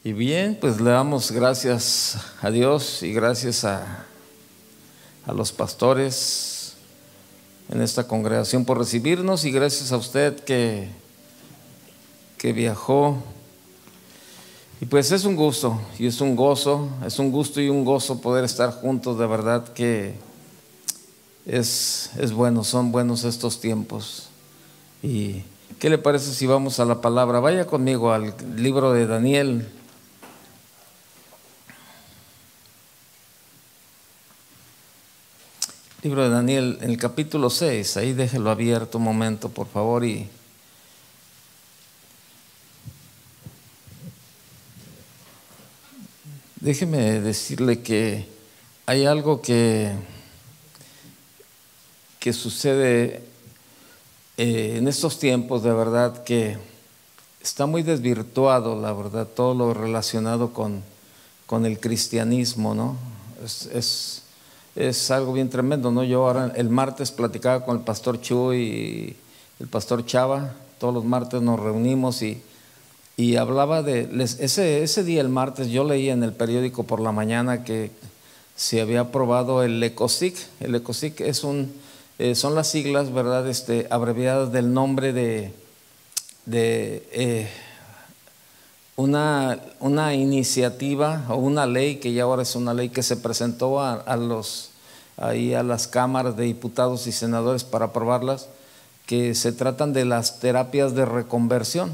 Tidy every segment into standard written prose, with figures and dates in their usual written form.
Y bien, pues le damos gracias a Dios y gracias a los pastores en esta congregación por recibirnos, y gracias a usted que viajó. Y pues es un gusto y es un gozo, es un gusto y un gozo poder estar juntos. De verdad que es bueno, son buenos estos tiempos. ¿Y qué le parece si vamos a la palabra? Vaya conmigo al libro de Daniel. Libro de Daniel, en el capítulo 6, ahí déjelo abierto un momento, por favor. Y déjeme decirle que hay algo que sucede en estos tiempos, de verdad que está muy desvirtuado, la verdad, todo lo relacionado con el cristianismo, ¿no? Es algo bien tremendo, ¿no? Yo ahora el martes platicaba con el pastor Chu y el pastor Chava. Todos los martes nos reunimos y hablaba de ese día, el martes, yo leía en el periódico por la mañana que se había aprobado el ECOSIC. El ECOSIC son las siglas, ¿verdad? Abreviadas del nombre de una iniciativa o una ley, que ya ahora es una ley que se presentó a las cámaras de diputados y senadores para aprobarlas, que se tratan de las terapias de reconversión.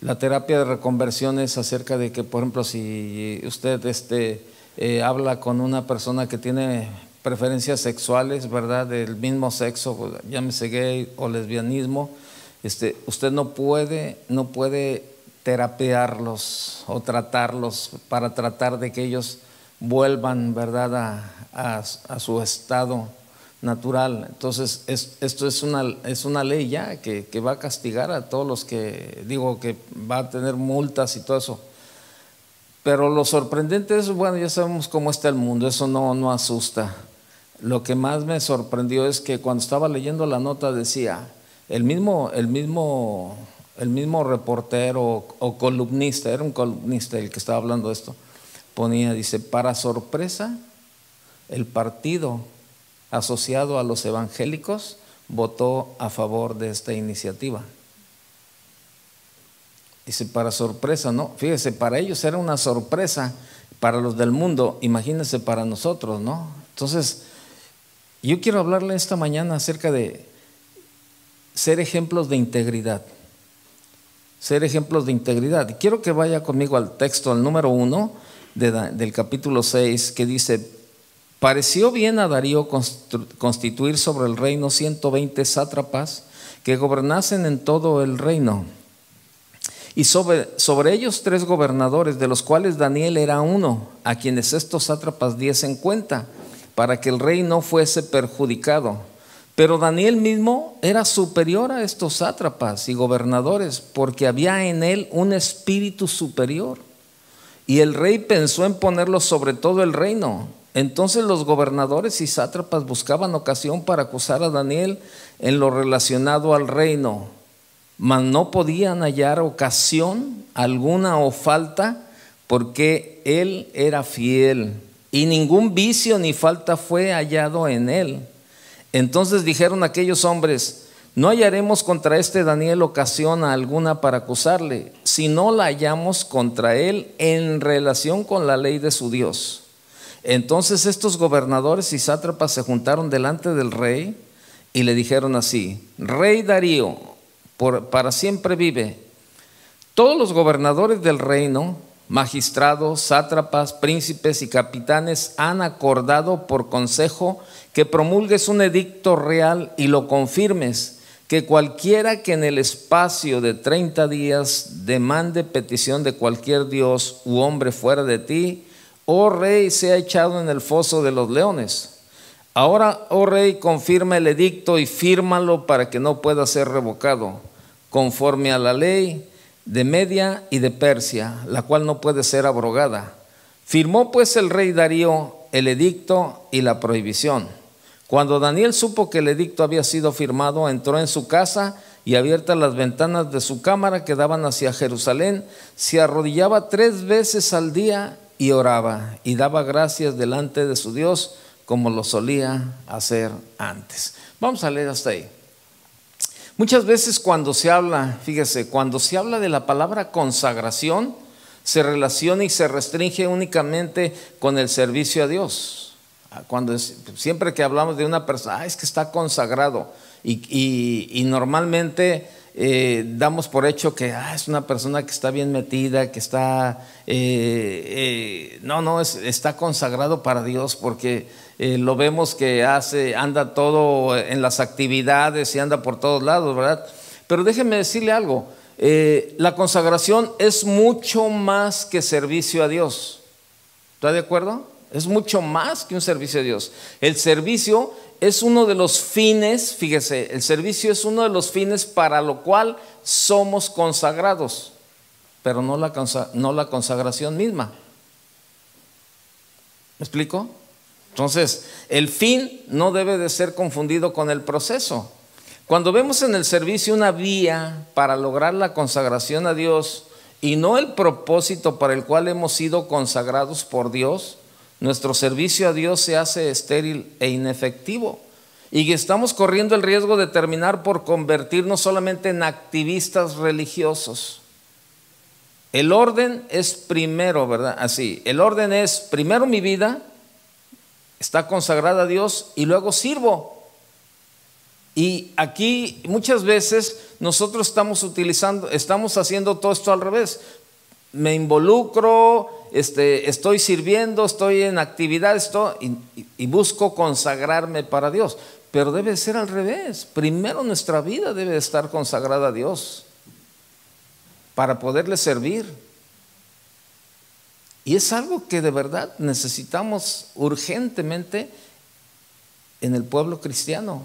La terapia de reconversión es acerca de que, por ejemplo, si usted habla con una persona que tiene preferencias sexuales, ¿verdad?, del mismo sexo, llámese gay o lesbianismo, usted no puede terapearlos o tratarlos para tratar de que ellos vuelvan, ¿verdad?, a su estado natural. Entonces esto es una ley ya que va a castigar a todos los que va a tener multas y todo eso. Pero lo sorprendente es, bueno, ya sabemos cómo está el mundo, eso no asusta. Lo que más me sorprendió es que cuando estaba leyendo la nota decía, el mismo reportero o columnista, era un columnista el que estaba hablando de esto, dice, para sorpresa, el partido asociado a los evangélicos votó a favor de esta iniciativa. Dice, para sorpresa, ¿no? Fíjese, para ellos era una sorpresa, para los del mundo, imagínense para nosotros, ¿no? Entonces, yo quiero hablarle esta mañana acerca de ser ejemplos de integridad. Ser ejemplos de integridad. Y quiero que vaya conmigo al texto, al número 1 del capítulo 6, que dice: pareció bien a Darío constituir sobre el reino 120 sátrapas que gobernasen en todo el reino, y sobre ellos 3 gobernadores, de los cuales Daniel era uno, a quienes estos sátrapas diesen cuenta, para que el rey no fuese perjudicado. Pero Daniel mismo era superior a estos sátrapas y gobernadores, porque había en él un espíritu superior, y el rey pensó en ponerlo sobre todo el reino. Entonces los gobernadores y sátrapas buscaban ocasión para acusar a Daniel en lo relacionado al reino, mas no podían hallar ocasión alguna o falta, porque él era fiel, y ningún vicio ni falta fue hallado en él. Entonces dijeron aquellos hombres: no hallaremos contra Daniel ocasión alguna para acusarle, si no la hallamos contra él en relación con la ley de su Dios. Entonces estos gobernadores y sátrapas se juntaron delante del rey y le dijeron así: Rey Darío, para siempre vive. Todos los gobernadores del reino, magistrados, sátrapas, príncipes y capitanes han acordado por consejo que promulgues un edicto real y lo confirmes, que cualquiera que en el espacio de 30 días demande petición de cualquier dios u hombre fuera de ti, oh rey, sea echado en el foso de los leones. Ahora, oh rey, confirma el edicto y fírmalo para que no pueda ser revocado, conforme a la ley de Media y de Persia, la cual no puede ser abrogada. Firmó pues el rey Darío el edicto y la prohibición. Cuando Daniel supo que el edicto había sido firmado, entró en su casa y abiertas las ventanas de su cámara que daban hacia Jerusalén, se arrodillaba 3 veces al día y oraba y daba gracias delante de su Dios como lo solía hacer antes. Vamos a leer hasta ahí. Muchas veces cuando se habla, fíjese, cuando se habla de la palabra consagración, se relaciona y se restringe únicamente con el servicio a Dios. Siempre que hablamos de una persona, es que está consagrado, y normalmente damos por hecho que es una persona que está bien metida, que está, está consagrado para Dios, porque lo vemos que anda todo en las actividades y anda por todos lados, ¿verdad? Pero déjeme decirle algo, la consagración es mucho más que servicio a Dios. ¿Está de acuerdo? Es mucho más que un servicio a Dios. El servicio es uno de los fines, fíjese, el servicio es uno de los fines para lo cual somos consagrados, pero no la consagración misma. ¿Me explico? Entonces, el fin no debe de ser confundido con el proceso. Cuando vemos en el servicio una vía para lograr la consagración a Dios y no el propósito para el cual hemos sido consagrados por Dios, nuestro servicio a Dios se hace estéril e inefectivo, y estamos corriendo el riesgo de terminar por convertirnos solamente en activistas religiosos. El orden es primero, ¿verdad? Así, el orden es primero mi vida está consagrada a Dios y luego sirvo. Y aquí muchas veces nosotros estamos haciendo todo esto al revés. Me involucro, estoy sirviendo, estoy en actividades y busco consagrarme para Dios. Pero debe ser al revés. Primero nuestra vida debe estar consagrada a Dios para poderle servir. Y es algo que de verdad necesitamos urgentemente en el pueblo cristiano.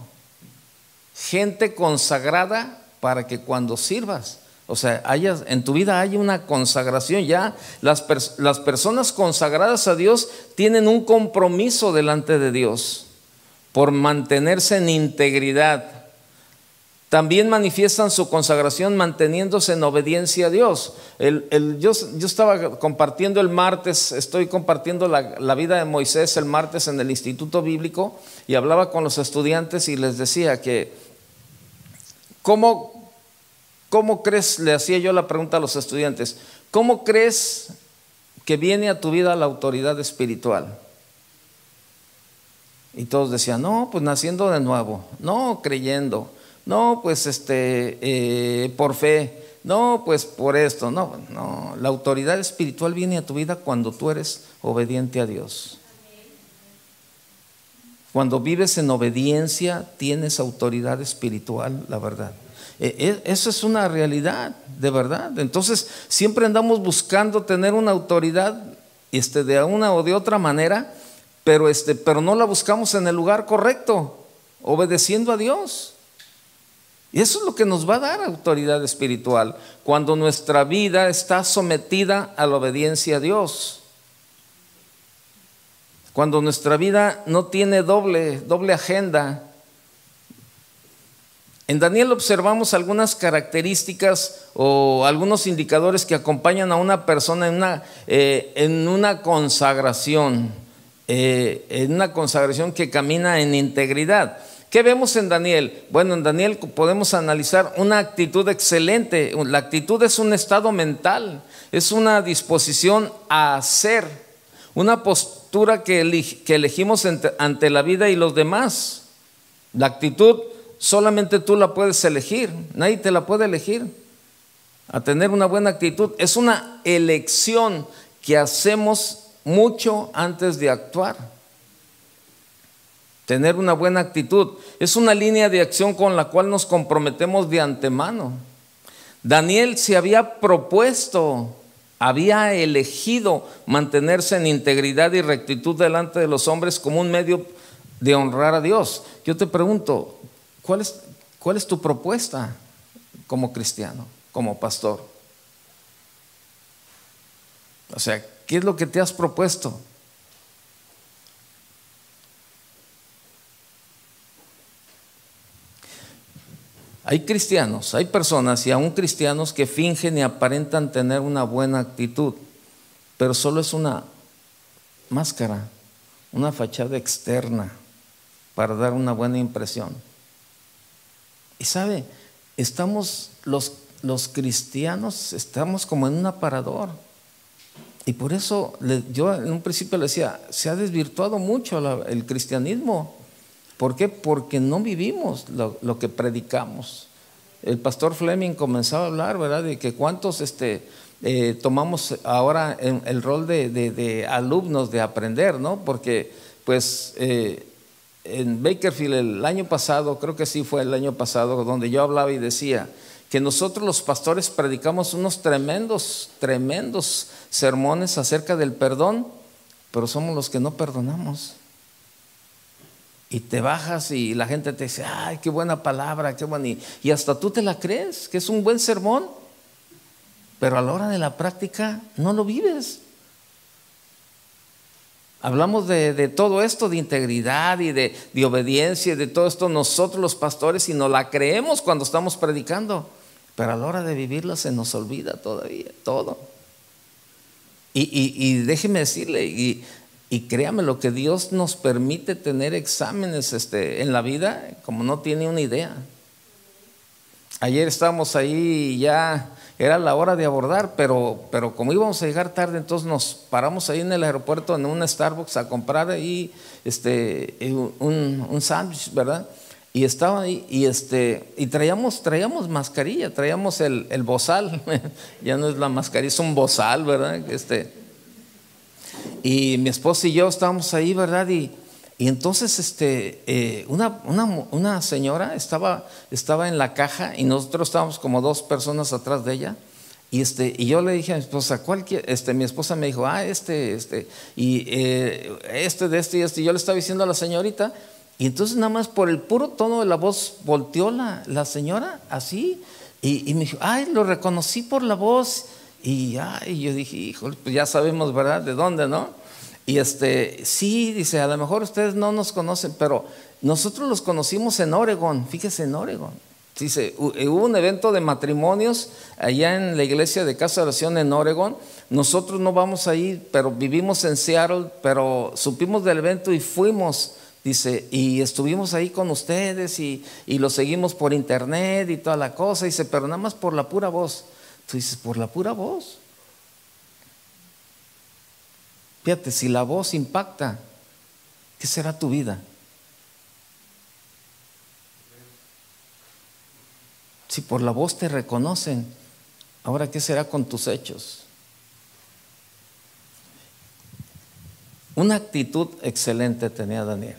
Gente consagrada para que cuando sirvas, o sea, en tu vida haya una consagración. Ya las personas consagradas a Dios tienen un compromiso delante de Dios por mantenerse en integridad. También manifiestan su consagración manteniéndose en obediencia a Dios. Yo estaba compartiendo el martes, estoy compartiendo la vida de Moisés el martes en el Instituto Bíblico, y hablaba con los estudiantes y les decía que ¿cómo crees? Le hacía yo la pregunta a los estudiantes, ¿cómo crees que viene a tu vida la autoridad espiritual? Y todos decían, no, pues naciendo de nuevo, no, creyendo, no, pues por fe, no, pues por esto, no, la autoridad espiritual viene a tu vida cuando tú eres obediente a Dios. Cuando vives en obediencia tienes autoridad espiritual, la verdad. Eso es una realidad, de verdad. Entonces siempre andamos buscando tener una autoridad de una o de otra manera, pero no la buscamos en el lugar correcto, obedeciendo a Dios. Y eso es lo que nos va a dar autoridad espiritual, cuando nuestra vida está sometida a la obediencia a Dios. Cuando nuestra vida no tiene doble agenda. En Daniel observamos algunas características o algunos indicadores que acompañan a una persona en una consagración, que camina en integridad. ¿Qué vemos en Daniel? Bueno, en Daniel podemos analizar una actitud excelente. La actitud es un estado mental, es una disposición a hacer, una postura que elegimos ante la vida y los demás. La actitud solamente tú la puedes elegir, nadie te la puede elegir. A tener una buena actitud es una elección que hacemos mucho antes de actuar. Tener una buena actitud es una línea de acción con la cual nos comprometemos de antemano. Daniel se había propuesto, había elegido mantenerse en integridad y rectitud delante de los hombres como un medio de honrar a Dios. Yo te pregunto, ¿cuál es tu propuesta como cristiano, como pastor? O sea, ¿qué es lo que te has propuesto? Hay cristianos, hay personas y aún cristianos que fingen y aparentan tener una buena actitud, pero solo es una máscara, una fachada externa para dar una buena impresión. Y sabe, estamos los cristianos, estamos como en un aparador. Y por eso yo en un principio le decía, se ha desvirtuado mucho el cristianismo. ¿Por qué? Porque no vivimos lo que predicamos. El pastor Fleming comenzaba a hablar, ¿verdad?, de que cuántos tomamos ahora el rol de alumnos de aprender, ¿no? Porque pues en Bakersfield el año pasado, creo que sí fue el año pasado, donde yo hablaba y decía que nosotros los pastores predicamos unos tremendos sermones acerca del perdón, pero somos los que no perdonamos. Y te bajas y la gente te dice, ay, qué buena palabra, qué buena, y hasta tú te la crees, que es un buen sermón, pero a la hora de la práctica no lo vives. Hablamos de todo esto, de integridad y de obediencia y de todo esto nosotros los pastores, y nos la creemos cuando estamos predicando, pero a la hora de vivirla se nos olvida todavía todo. Y déjeme decirle, y créame, lo que Dios nos permite tener exámenes en la vida, como no tiene una idea. Ayer estábamos ahí y ya era la hora de abordar, pero como íbamos a llegar tarde, entonces nos paramos ahí en el aeropuerto en un Starbucks a comprar ahí un sándwich, ¿verdad? Y estaba ahí y traíamos mascarilla, traíamos el bozal, ya no es la mascarilla, es un bozal, ¿verdad? Y mi esposa y yo estábamos ahí, ¿verdad? Y entonces una señora estaba en la caja y nosotros estábamos como 2 personas atrás de ella. Y yo le dije a mi esposa, mi esposa me dijo, y de este. Y yo le estaba diciendo a la señorita, y entonces nada más por el puro tono de la voz volteó la señora así, y me dijo, ay, lo reconocí por la voz. Y yo dije, híjole, pues ya sabemos, ¿verdad?, de dónde, ¿no? Y sí, dice, a lo mejor ustedes no nos conocen, pero nosotros los conocimos en Oregon, fíjese, en Oregon. Dice, hubo un evento de matrimonios allá en la iglesia de Casa de Oración en Oregon. Nosotros no vamos ahí, pero vivimos en Seattle, pero supimos del evento y fuimos, dice, y estuvimos ahí con ustedes y lo seguimos por internet y toda la cosa. Dice, pero nada más por la pura voz. Tú dices, ¿por la pura voz? Fíjate, si la voz impacta, ¿qué será tu vida? Si por la voz te reconocen, ahora ¿qué será con tus hechos? Una actitud excelente tenía Daniel.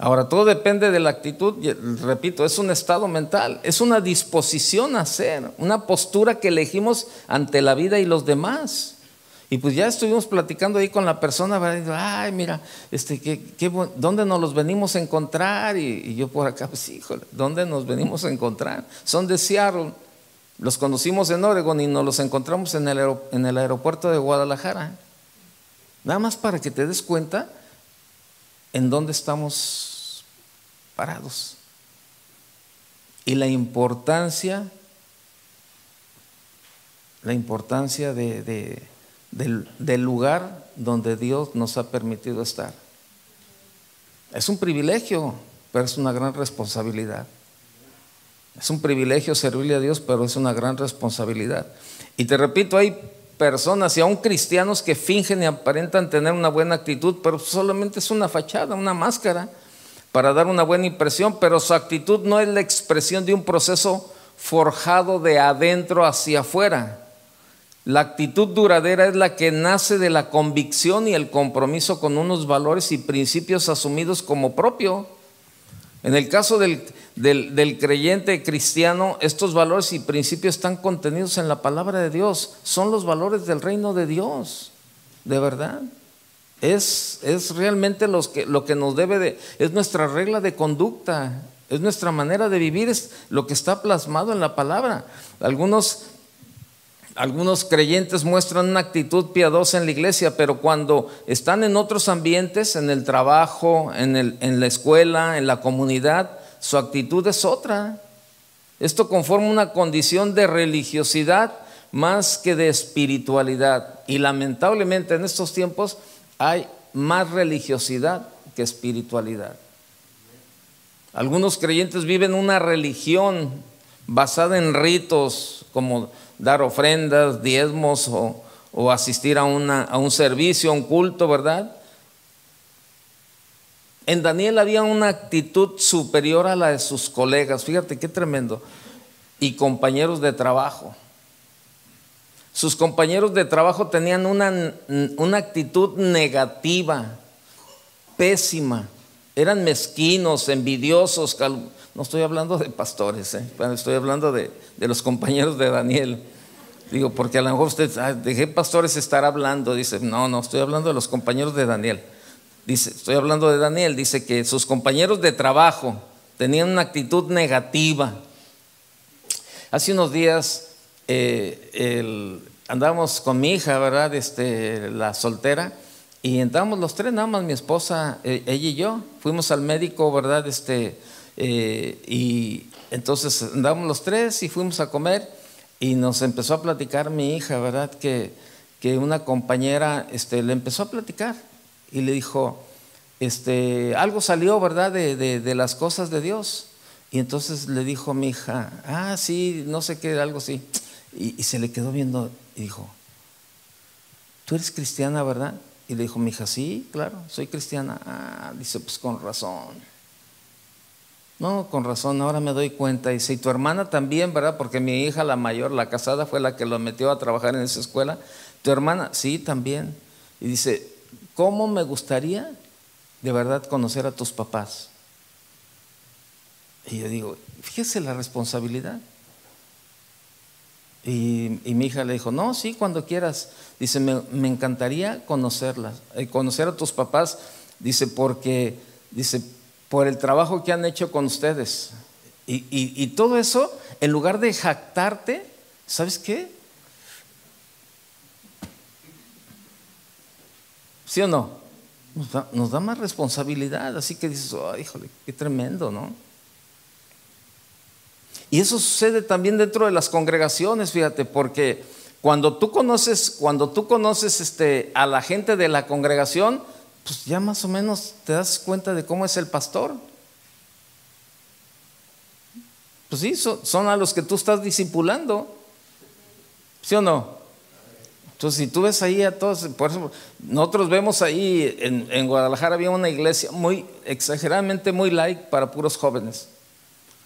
Ahora, todo depende de la actitud, repito, es un estado mental, es una disposición a hacer, una postura que elegimos ante la vida y los demás. Y pues ya estuvimos platicando ahí con la persona, ¿verdad? Ay, mira, ¿dónde nos los venimos a encontrar? Y yo por acá, pues híjole, ¿dónde nos venimos a encontrar? Son de Seattle, los conocimos en Oregon y nos los encontramos en el aeropuerto de Guadalajara. Nada más para que te des cuenta en dónde estamos parados y la importancia del lugar donde Dios nos ha permitido estar. Es un privilegio, pero es una gran responsabilidad. Es un privilegio servirle a Dios, pero es una gran responsabilidad. Y te repito, hay personas y aún cristianos que fingen y aparentan tener una buena actitud, pero solamente es una fachada, una máscara para dar una buena impresión, pero su actitud no es la expresión de un proceso forjado de adentro hacia afuera. La actitud duradera es la que nace de la convicción y el compromiso con unos valores y principios asumidos como propio. En el caso del creyente cristiano, estos valores y principios están contenidos en la palabra de Dios. Son los valores del reino de Dios, de verdad. Es realmente lo que nos es nuestra regla de conducta, es nuestra manera de vivir, es lo que está plasmado en la palabra. Algunos creyentes muestran una actitud piadosa en la iglesia, pero cuando están en otros ambientes, en el trabajo, en la escuela, en la comunidad, su actitud es otra. Esto conforma una condición de religiosidad más que de espiritualidad. Y lamentablemente en estos tiempos hay más religiosidad que espiritualidad. Algunos creyentes viven una religión basada en ritos como dar ofrendas, diezmos o asistir a un servicio, a un culto, ¿verdad? En Daniel había una actitud superior a la de sus colegas, fíjate qué tremendo, y compañeros de trabajo. Sus compañeros de trabajo tenían una actitud negativa, pésima, eran mezquinos, envidiosos. No estoy hablando de pastores, estoy hablando de los compañeros de Daniel. Digo, porque a lo mejor usted, ¿de qué pastores estará hablando? Dice, no, estoy hablando de los compañeros de Daniel. Dice, estoy hablando de Daniel, dice que sus compañeros de trabajo tenían una actitud negativa. Hace unos días andábamos con mi hija, ¿verdad? La soltera, y entramos los tres, nada más mi esposa, ella y yo, fuimos al médico, ¿verdad? Y entonces andábamos los tres y fuimos a comer, y nos empezó a platicar mi hija, ¿verdad? Que una compañera le empezó a platicar y le dijo, algo salió, ¿verdad? De las cosas de Dios. Y entonces le dijo a mi hija, sí, no sé qué, algo así. Y se le quedó viendo y dijo, ¿tú eres cristiana, verdad? Y le dijo mi hija, sí, claro, soy cristiana. Dice, pues con razón. No, con razón, ahora me doy cuenta. Dice, y tu hermana también, ¿verdad? Porque mi hija, la mayor, la casada, fue la que lo metió a trabajar en esa escuela. ¿Tu hermana? Sí, también. Y dice, ¿cómo me gustaría de verdad conocer a tus papás? Y yo digo, fíjese la responsabilidad. Y mi hija le dijo, no, sí, cuando quieras. Dice, me encantaría conocerlas, conocer a tus papás. Dice, porque, dice, por el trabajo que han hecho con ustedes. Y todo eso, en lugar de jactarte, ¿sabes qué? ¿Sí o no? Nos da más responsabilidad. Así que dices, híjole, qué tremendo, ¿no? Y eso sucede también dentro de las congregaciones, fíjate, porque cuando tú conoces a la gente de la congregación, pues ya más o menos te das cuenta de cómo es el pastor. Pues sí, son a los que tú estás discipulando, ¿sí o no? Entonces, si tú ves ahí a todos, por eso nosotros vemos ahí en Guadalajara había una iglesia muy exageradamente muy light para puros jóvenes.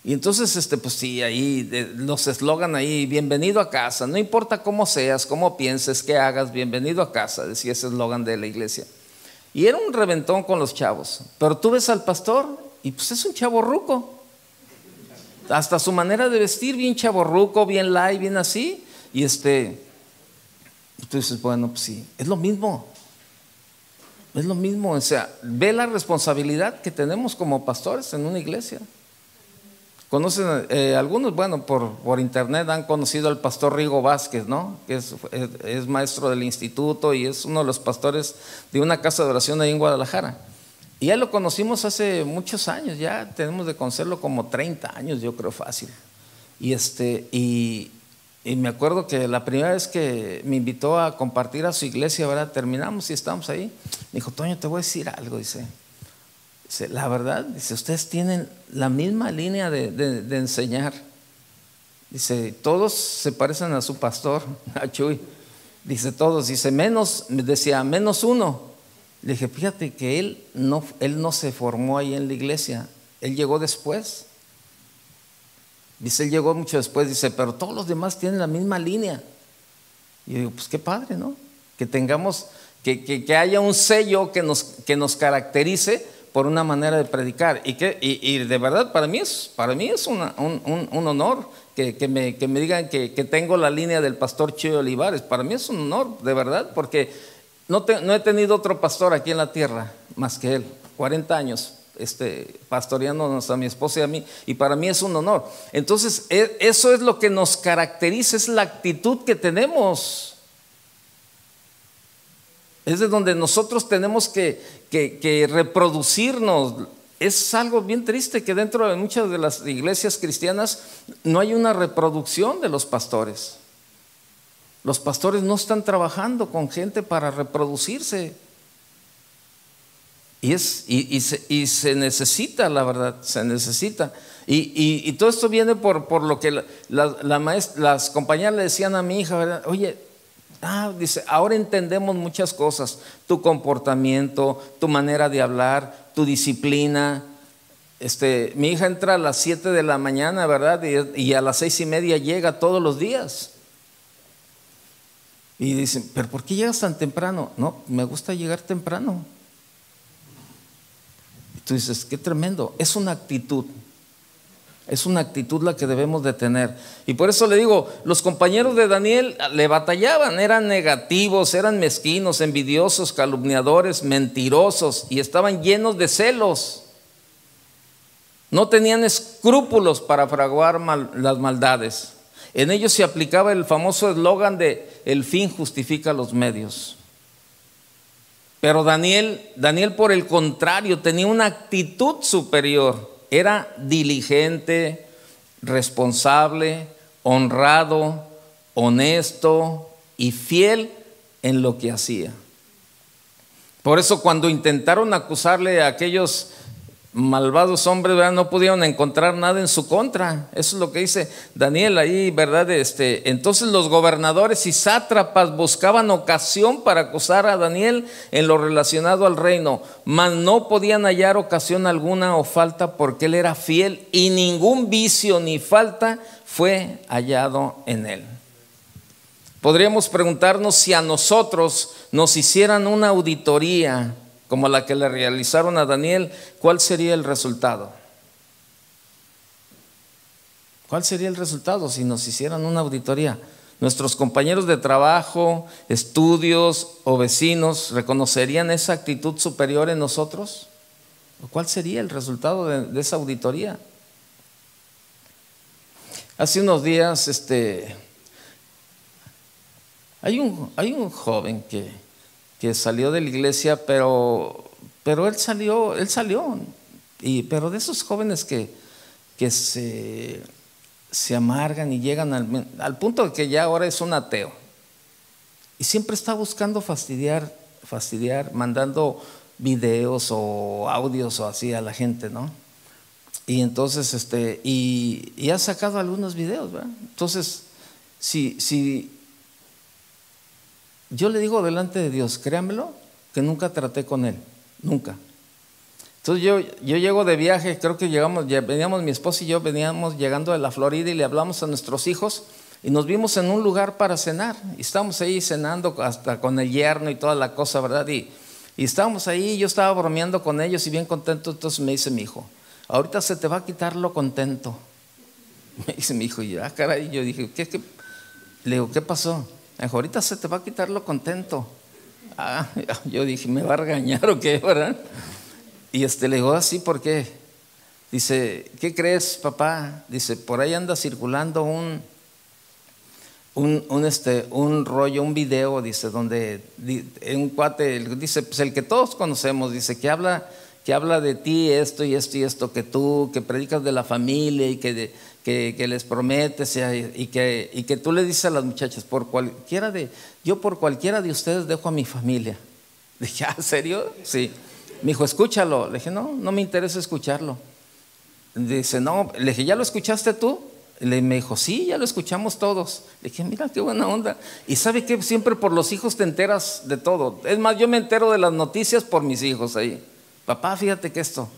Y entonces, pues sí, ahí los eslogan ahí, bienvenido a casa, no importa cómo seas, cómo pienses, qué hagas, bienvenido a casa, decía ese eslogan de la iglesia. Y era un reventón con los chavos, pero tú ves al pastor y pues es un chavo ruco, hasta su manera de vestir, bien chavo ruco, bien light, bien así, y tú dices, bueno, pues sí, es lo mismo, o sea, ve la responsabilidad que tenemos como pastores en una iglesia. Conocen algunos, bueno, por internet han conocido al pastor Rigo Vázquez, ¿no? Que es maestro del instituto y es uno de los pastores de una casa de oración ahí en Guadalajara. Y ya lo conocimos hace muchos años, ya tenemos de conocerlo como 30 años, yo creo fácil. Y me acuerdo que la primera vez que me invitó a compartir a su iglesia, ¿verdad? Terminamos y estábamos ahí. Me dijo, Toño, te voy a decir algo, dice, la verdad, dice, ustedes tienen la misma línea de enseñar. Dice, todos se parecen a su pastor, a Chuy. Dice, todos, dice, menos uno. Le dije, fíjate que él no se formó ahí en la iglesia, él llegó después. Dice, él llegó mucho después, dice, pero todos los demás tienen la misma línea. Y yo digo, pues qué padre, ¿no? Que tengamos, que haya un sello que nos caracterice por una manera de predicar. Y de verdad para mí es un honor que me digan que tengo la línea del pastor Chuy Olivares. Para mí es un honor, de verdad, porque no he tenido otro pastor aquí en la tierra más que él. 40 años pastoreándonos a mi esposa y a mí, y para mí es un honor. Entonces eso es lo que nos caracteriza, es la actitud que tenemos. Es de donde nosotros tenemos que reproducirnos. es algo bien triste que dentro de muchas de las iglesias cristianas no hay una reproducción de los pastores. Los pastores no están trabajando con gente para reproducirse. Y se necesita, la verdad, se necesita. Y todo esto viene por lo que las compañeras le decían a mi hija, ¿verdad? Oye, dice, ahora entendemos muchas cosas, tu comportamiento, tu manera de hablar, tu disciplina. Mi hija entra a las 7 de la mañana, ¿verdad? Y a las 6:30 llega todos los días. Y dicen, ¿pero por qué llegas tan temprano? No, me gusta llegar temprano. Y tú dices, qué tremendo. Es una actitud la que debemos de tener. Y por eso le digo, los compañeros de Daniel le batallaban, eran negativos, eran mezquinos, envidiosos, calumniadores, mentirosos, y estaban llenos de celos. No tenían escrúpulos para fraguar las maldades. En ellos se aplicaba el famoso eslogan de el fin justifica los medios. Pero Daniel por el contrario tenía una actitud superior. Era diligente, responsable, honrado, honesto y fiel en lo que hacía. Por eso cuando intentaron acusarle a aquellos malvados hombres, ¿verdad?, no pudieron encontrar nada en su contra. Eso es lo que dice Daniel ahí, ¿verdad? Entonces los gobernadores y sátrapas buscaban ocasión para acusar a Daniel en lo relacionado al reino, mas no podían hallar ocasión alguna o falta, porque él era fiel y ningún vicio ni falta fue hallado en él. Podríamos preguntarnos, si a nosotros nos hicieran una auditoría como la que le realizaron a Daniel, ¿cuál sería el resultado? ¿Cuál sería el resultado si nos hicieran una auditoría? ¿Nuestros compañeros de trabajo, estudios o vecinos reconocerían esa actitud superior en nosotros? ¿Cuál sería el resultado de esa auditoría? Hace unos días hay un joven que salió de la iglesia, pero él salió, pero de esos jóvenes que se amargan y llegan al punto de que ya ahora es un ateo, y siempre está buscando fastidiar, mandando videos o audios o así a la gente, ¿no? Y entonces y ha sacado algunos videos, ¿verdad? Entonces, si yo le digo delante de Dios, créamelo, que nunca traté con él, nunca. Entonces yo llego de viaje, creo que veníamos mi esposa y yo, veníamos llegando de la Florida, y le hablamos a nuestros hijos y nos vimos en un lugar para cenar, y estábamos ahí cenando hasta con el yerno y toda la cosa, ¿verdad? Y estábamos ahí, yo estaba bromeando con ellos y bien contento. Entonces me dice mi hijo, ahorita se te va a quitar lo contento. Me dice mi hijo, y caray, yo dije, ¿qué? Le digo, ¿qué pasó? Me dijo, ahorita se te va a quitar lo contento. Yo dije, ¿me va a regañar o qué, verdad? Y le digo, ¿sí? ¿Por qué? Dice, ¿qué crees, papá? Dice, por ahí anda circulando un rollo, un video, dice, donde un cuate, dice, pues el que todos conocemos, dice, que habla de ti esto y esto y esto, que predicas de la familia y que les prometes, y que tú le dices a las muchachas, yo por cualquiera de ustedes dejo a mi familia. Le dije, ¿en serio? Sí. Me dijo, escúchalo. Le dije, no me interesa escucharlo. Dice, no. Le dije, ¿ya lo escuchaste tú? Me dijo, sí, ya lo escuchamos todos. Le dije, mira qué buena onda. Y sabe que siempre por los hijos te enteras de todo. Es más, yo me entero de las noticias por mis hijos ahí. Papá, fíjate que esto.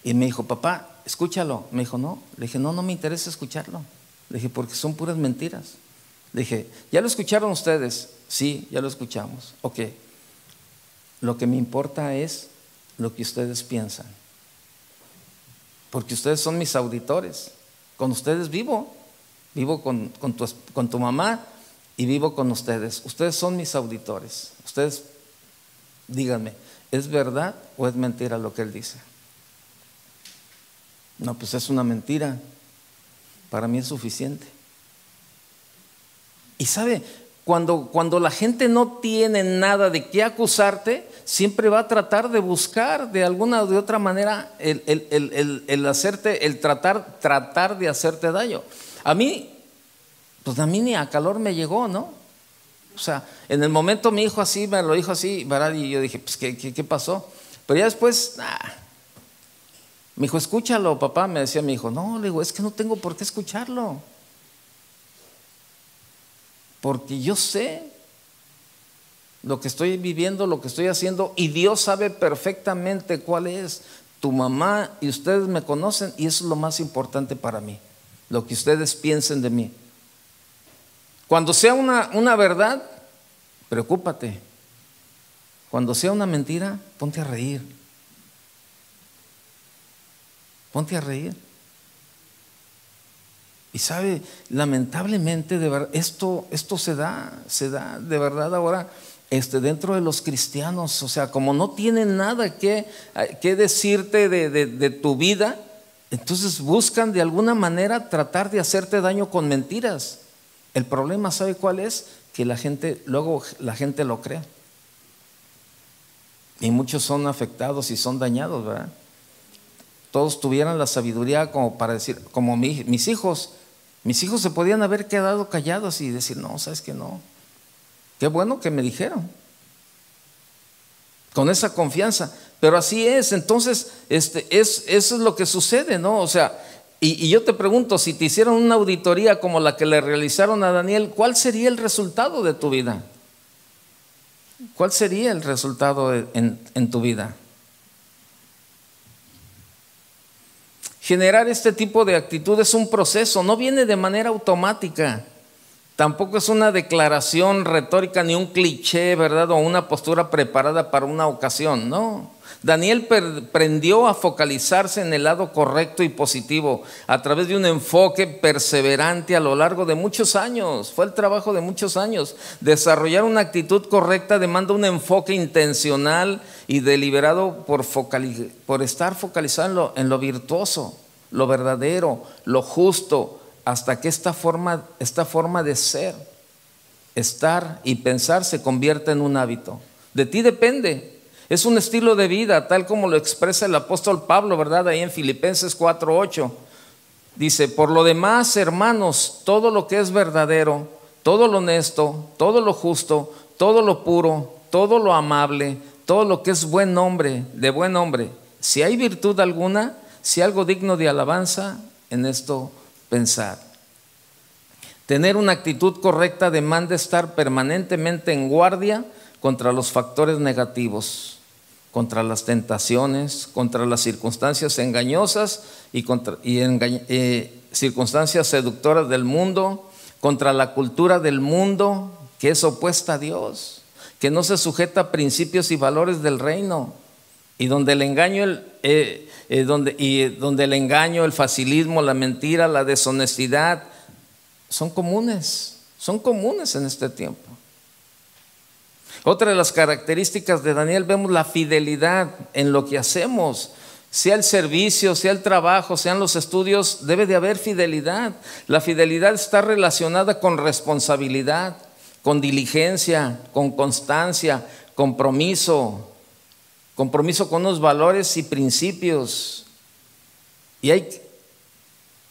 Y me dijo, papá, escúchalo. Me dijo, no. Le dije, no me interesa escucharlo. Le dije, porque son puras mentiras. Le dije, ¿ya lo escucharon ustedes? Sí, ya lo escuchamos. Ok. Lo que me importa es lo que ustedes piensan, porque ustedes son mis auditores. Con ustedes vivo con tu mamá, y vivo con ustedes. Ustedes son mis auditores. Ustedes díganme, ¿es verdad o es mentira lo que él dice? No, pues es una mentira. Para mí es suficiente. Y sabe, cuando la gente no tiene nada de qué acusarte, siempre va a tratar de buscar de alguna o de otra manera el tratar de hacerte daño. A mí, pues a mí ni a calor me llegó, ¿no? O sea, en el momento mi hijo así me lo dijo así, ¿verdad? Y yo dije, pues ¿qué pasó? Pero ya después, me dijo, escúchalo, papá, me decía mi hijo. No, le digo, es que no tengo por qué escucharlo. Porque yo sé lo que estoy viviendo, lo que estoy haciendo, y Dios sabe perfectamente cuál es. Tu mamá y ustedes me conocen, y eso es lo más importante para mí, lo que ustedes piensen de mí. Cuando sea una verdad, preocúpate. Cuando sea una mentira, ponte a reír. Ponte a reír. Y sabe, lamentablemente, de verdad, esto se da de verdad ahora dentro de los cristianos. O sea, como no tienen nada que decirte de tu vida, entonces buscan de alguna manera tratar de hacerte daño con mentiras. El problema, ¿sabe cuál es? Que luego la gente lo cree. Y muchos son afectados y son dañados, ¿verdad? Todos tuvieran la sabiduría como para decir, como mis hijos se podían haber quedado callados y decir, no, sabes que no, qué bueno que me dijeron, con esa confianza. Pero así es. Entonces eso es lo que sucede, ¿no? O sea, y yo te pregunto, si te hicieron una auditoría como la que le realizaron a Daniel, ¿cuál sería el resultado de tu vida? ¿Cuál sería el resultado en tu vida? Generar este tipo de actitud es un proceso, no viene de manera automática. Tampoco es una declaración retórica ni un cliché, ¿verdad? O una postura preparada para una ocasión, no. Daniel aprendió a focalizarse en el lado correcto y positivo a través de un enfoque perseverante a lo largo de muchos años. Fue el trabajo de muchos años. Desarrollar una actitud correcta demanda un enfoque intencional y deliberado por estar focalizado en lo virtuoso, lo verdadero, lo justo, hasta que esta forma de ser, estar y pensar se convierta en un hábito. De ti depende. Es un estilo de vida, tal como lo expresa el apóstol Pablo, ¿verdad? Ahí en Filipenses 4:8. Dice, por lo demás, hermanos, todo lo que es verdadero, todo lo honesto, todo lo justo, todo lo puro, todo lo amable, todo lo que es de buen nombre, si hay virtud alguna, si algo digno de alabanza, en esto pensar. Tener una actitud correcta demanda estar permanentemente en guardia contra los factores negativos, contra las tentaciones, contra las circunstancias engañosas y circunstancias seductoras del mundo, contra la cultura del mundo que es opuesta a Dios, que no se sujeta a principios y valores del reino, y donde el engaño, el facilismo, la mentira, la deshonestidad son comunes en este tiempo. Otra de las características de Daniel, vemos la fidelidad en lo que hacemos, sea el servicio, sea el trabajo, sean los estudios, debe de haber fidelidad. La fidelidad está relacionada con responsabilidad, con diligencia, con constancia, compromiso con unos valores y principios. Y hay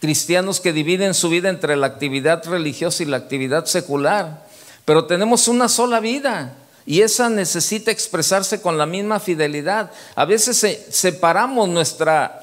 cristianos que dividen su vida entre la actividad religiosa y la actividad secular, pero tenemos una sola vida y esa necesita expresarse con la misma fidelidad. A veces separamos nuestra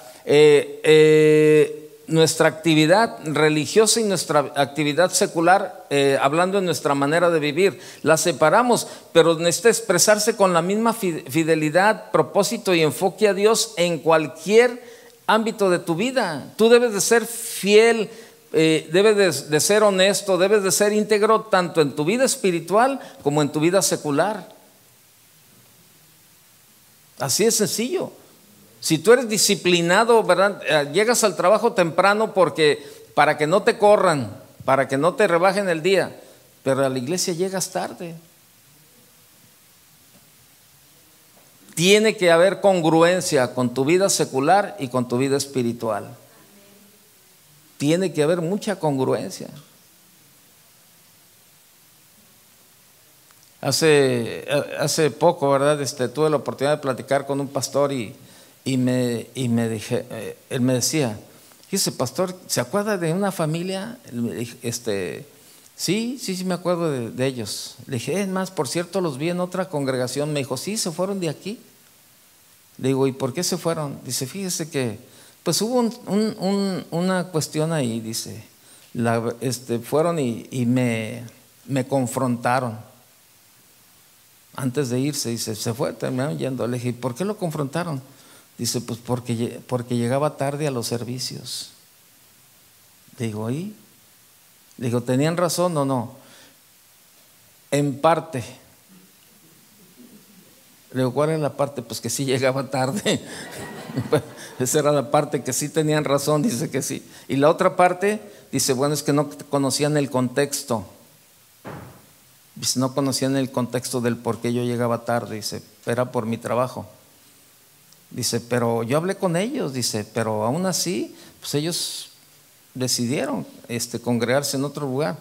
actividad religiosa y nuestra actividad secular, hablando de nuestra manera de vivir, la separamos, pero necesita expresarse con la misma fidelidad, propósito y enfoque a Dios en cualquier ámbito de tu vida. Tú debes de ser fiel, debes de ser honesto, debes de ser íntegro tanto en tu vida espiritual como en tu vida secular. Así es sencillo. Si tú eres disciplinado, ¿verdad? Llegas al trabajo temprano para que no te corran, para que no te rebajen el día, pero a la iglesia llegas tarde. Tiene que haber congruencia con tu vida secular y con tu vida espiritual. Tiene que haber mucha congruencia. hace poco, ¿verdad? Tuve la oportunidad de platicar con un pastor y me dije, él me decía, dice, pastor, ¿se acuerda de una familia? Sí, me acuerdo de ellos. Le dije, es más, por cierto, los vi en otra congregación. Me dijo, sí, se fueron de aquí. Le digo, ¿y por qué se fueron? Dice, fíjese que, pues hubo una cuestión ahí, dice, fueron y me confrontaron. Antes de irse, dice, se fue, terminaron yendo. Le dije, ¿por qué lo confrontaron? Dice, pues porque llegaba tarde a los servicios. Le digo, ¿y? Le digo, ¿tenían razón o no? En parte. Le digo, ¿cuál es la parte? Pues que sí llegaba tarde. Esa era la parte que sí tenían razón, dice que sí. Y la otra parte, dice, bueno, es que no conocían el contexto. Dice, no conocían el contexto del por qué yo llegaba tarde. Dice, era por mi trabajo. Dice, pero yo hablé con ellos, dice, pero aún así, pues ellos decidieron congregarse en otro lugar.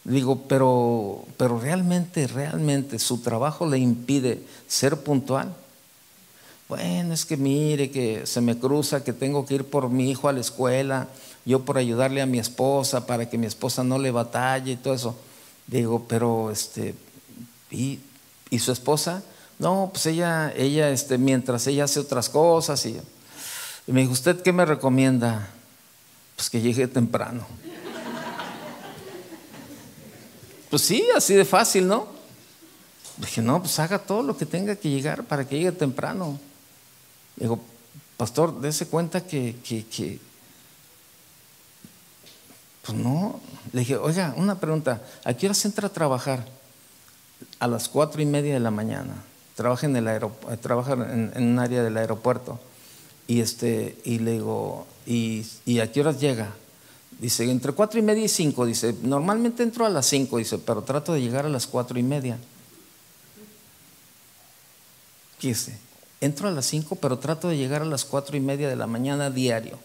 Digo, pero realmente su trabajo le impide ser puntual. Bueno, es que mire que se me cruza que tengo que ir por mi hijo a la escuela, yo por ayudarle a mi esposa para que mi esposa no le batalle y todo eso. Digo, pero ¿y su esposa? No, pues ella mientras ella hace otras cosas y me dijo, ¿usted qué me recomienda? Pues que llegue temprano. Pues sí, así de fácil, ¿no? Dije, no, pues haga todo lo que tenga que llegar para que llegue temprano. Digo, pastor, dése cuenta que pues no. Le dije, oiga, una pregunta, ¿a qué hora se entra a trabajar? A las 4:30 de la mañana. Trabaja en un área del aeropuerto. Y le digo, ¿y a qué horas llega? Dice, entre 4:30 y 5. Dice, normalmente entro a las 5, dice, pero trato de llegar a las 4:30. Fíjese, entro a las 5, pero trato de llegar a las 4:30 de la mañana diario,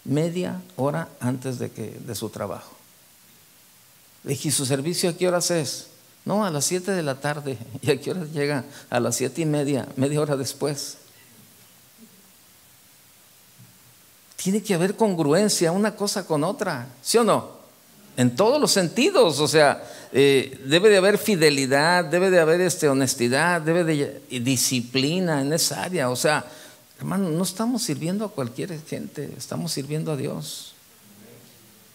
media hora antes de su trabajo. Le dije, ¿y su servicio a qué horas es? No, a las 7 de la tarde. ¿Y a qué horas llega? A las 7:30, media hora después. Tiene que haber congruencia una cosa con otra, ¿sí o no? En todos los sentidos, o sea, debe de haber fidelidad, debe de haber honestidad, debe de disciplina en esa área. O sea, hermano, no estamos sirviendo a cualquier gente, estamos sirviendo a Dios.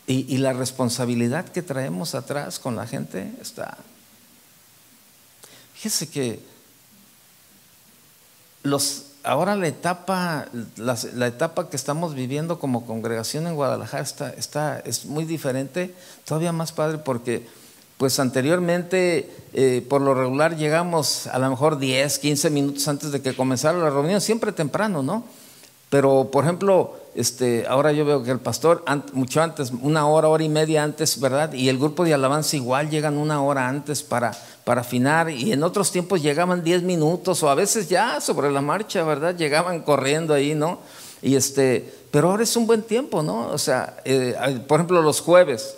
Y la responsabilidad que traemos atrás con la gente está. Fíjese que ahora la etapa que estamos viviendo como congregación en Guadalajara es muy diferente, todavía más padre, porque pues anteriormente por lo regular llegamos a lo mejor 10, 15 minutos antes de que comenzara la reunión, siempre temprano, ¿no? Pero por ejemplo, ahora yo veo que el pastor mucho antes, 1 hora, 1:30 antes, ¿verdad? Y el grupo de alabanza igual llegan 1 hora antes para afinar, y en otros tiempos llegaban 10 minutos o a veces ya sobre la marcha, ¿verdad? Llegaban corriendo ahí, ¿no? Y pero ahora es un buen tiempo, ¿no? O sea, por ejemplo, los jueves,